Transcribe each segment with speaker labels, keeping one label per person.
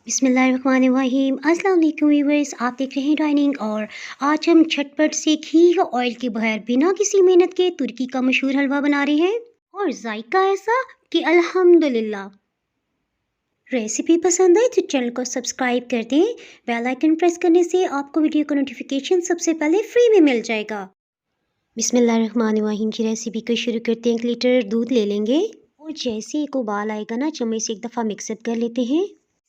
Speaker 1: बिस्मिल्लाहिर्रहमानिर्रहीम। अस्सलाम वालेकुम व्यूअर्स, आप देख रहे हैं डाइनिंग। और आज हम झटपट से घी या ऑयल के बगैर बिना किसी मेहनत के तुर्की का मशहूर हलवा बना रहे हैं और जायका ऐसा कि अल्हम्दुलिल्लाह। रेसिपी पसंद है तो चैनल को सब्सक्राइब कर दें। बेल आइकन प्रेस करने से आपको वीडियो का नोटिफिकेशन सबसे पहले फ्री में मिल जाएगा। बिस्मिल्लाहिर्रहमानिर्रहीम की रेसिपी को शुरू करते हैं। 1 लीटर दूध ले लेंगे और जैसे एक उबाल आएगा ना, चम्मच से एक दफ़ा मिक्सअप कर लेते हैं।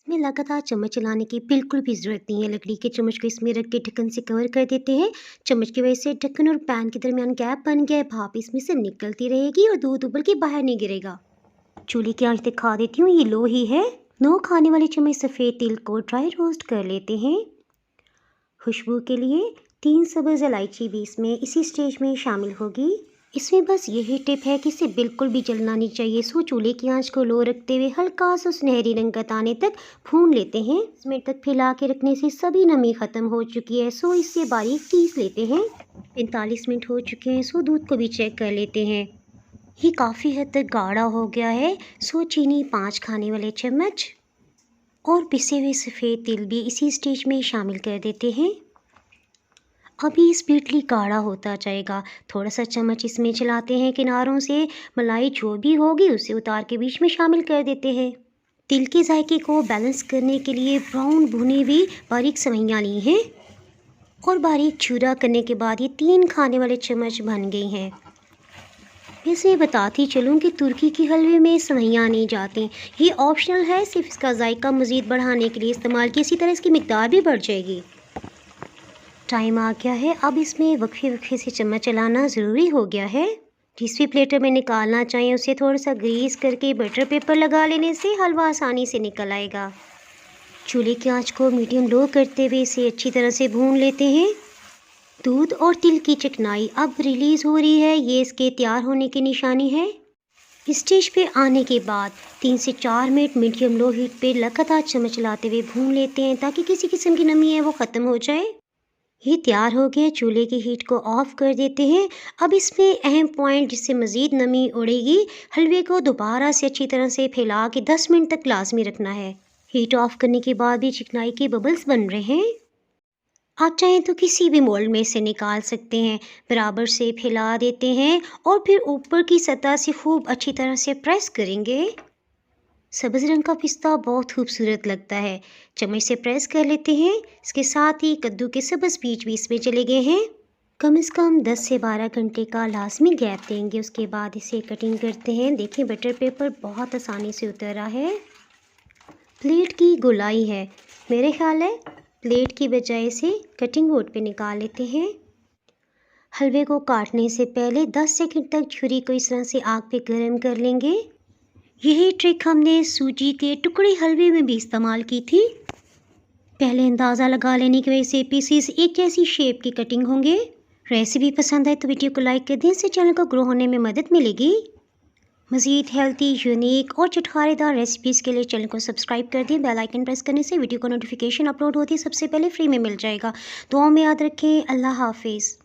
Speaker 1: इसमें लगातार चम्मच चलाने की बिल्कुल भी ज़रूरत नहीं है। लकड़ी के चम्मच को इसमें रख के ढक्कन से कवर कर देते हैं। चम्मच की वजह से ढक्कन और पैन के दरमियान गैप बन गया है। भाप इसमें से निकलती रहेगी और दूध उबल के बाहर नहीं गिरेगा। चूल्हे की आंच दिखा देती हूँ, ये लो ही है। 9 खाने वाले चम्मच सफ़ेद तिल को ड्राई रोस्ट कर लेते हैं। खुशबू के लिए 3 सब्ज़ इलायची भी इसमें इसी स्टेज में शामिल होगी। इसमें बस यही टिप है कि इसे बिल्कुल भी जलना नहीं चाहिए। सो चूल्हे की आंच को लो रखते हुए हल्का सा सुनहरी रंगत आने तक भून लेते हैं। 10 मिनट तक फैला के रखने से सभी नमी ख़त्म हो चुकी है। सो इससे बारीक पीस लेते हैं। 45 मिनट हो चुके हैं। सो दूध को भी चेक कर लेते हैं। ये काफ़ी हद तक गाढ़ा हो गया है। सो चीनी 5 खाने वाले चम्मच और पिसे हुए सफ़ेद तिल भी इसी स्टेज में शामिल कर देते हैं। अभी स्पीडली गाढ़ा होता जाएगा। थोड़ा सा चम्मच इसमें चलाते हैं, किनारों से मलाई जो भी होगी उसे उतार के बीच में शामिल कर देते हैं। तिल के जायके को बैलेंस करने के लिए ब्राउन भुनी हुई बारीक सेवइयाँ ली हैं और बारीक चूरा करने के बाद ये 3 खाने वाले चम्मच बन गई हैं। वैसे बताती चलूँ कि तुर्की के हलवे में सेवइयाँ नहीं जाती, ये ऑप्शनल है। सिर्फ इसका जायका मज़ीद बढ़ाने के लिए इस्तेमाल की। इसी तरह इसकी मिकदार भी बढ़ जाएगी। टाइम आ गया है। अब इसमें वक्फे वक्फे से चम्मच चलाना ज़रूरी हो गया है। जिस भी प्लेटर में निकालना चाहिए उसे थोड़ा सा ग्रीस करके बटर पेपर लगा लेने से हलवा आसानी से निकल आएगा। चूल्हे की आंच को मीडियम लो करते हुए इसे अच्छी तरह से भून लेते हैं। दूध और तिल की चिकनाई अब रिलीज़ हो रही है, ये इसके तैयार होने की निशानी है। स्टेज पे आने के बाद 3 से 4 मिनट मीडियम लो हीट पे लगातार चम्मच चलाते हुए भून लेते हैं ताकि किसी किस्म की नमी है वो ख़त्म हो जाए। ये तैयार हो गया। चूल्हे की हीट को ऑफ कर देते हैं। अब इसमें अहम पॉइंट, जिससे मज़ीद नमी उड़ेगी, हलवे को दोबारा से अच्छी तरह से फैला के 10 मिनट तक लाजमी रखना है। हीट ऑफ करने के बाद भी चिकनाई के बबल्स बन रहे हैं। आप चाहें तो किसी भी मोल्ड में से निकाल सकते हैं। बराबर से फैला देते हैं और फिर ऊपर की सतह से खूब अच्छी तरह से प्रेस करेंगे। सब्ज़ रंग का पिस्ता बहुत खूबसूरत लगता है। चम्मच से प्रेस कर लेते हैं। इसके साथ ही कद्दू के सब्ज़ बीज भी इसमें चले गए हैं। कम से कम 10 से 12 घंटे का लाजमी गैप देंगे। उसके बाद इसे कटिंग करते हैं। देखिए बटर पेपर बहुत आसानी से उतर रहा है। प्लेट की गोलाई है, मेरे ख्याल है प्लेट की बजाय से कटिंग बोर्ड पे निकाल लेते हैं। हलवे को काटने से पहले 10 सेकंड तक छुरी को इस तरह से आग पे गर्म कर लेंगे। यही ट्रिक हमने सूजी के टुकड़े हलवे में भी इस्तेमाल की थी। पहले अंदाज़ा लगा लेने की वजह से पीसीस एक जैसी शेप की कटिंग होंगे। रेसिपी पसंद आए तो वीडियो को लाइक कर दें, इससे चैनल को ग्रो होने में मदद मिलेगी। मज़ीद हेल्थी, यूनिक और चटखारेदार रेसिपीज़ के लिए चैनल को सब्सक्राइब कर दें। बेल आइकन प्रेस करने से वीडियो को नोटिफिकेशन अपलोड होती है सबसे पहले फ्री में मिल जाएगा। दुआ में याद रखें। अल्लाह हाफिज़।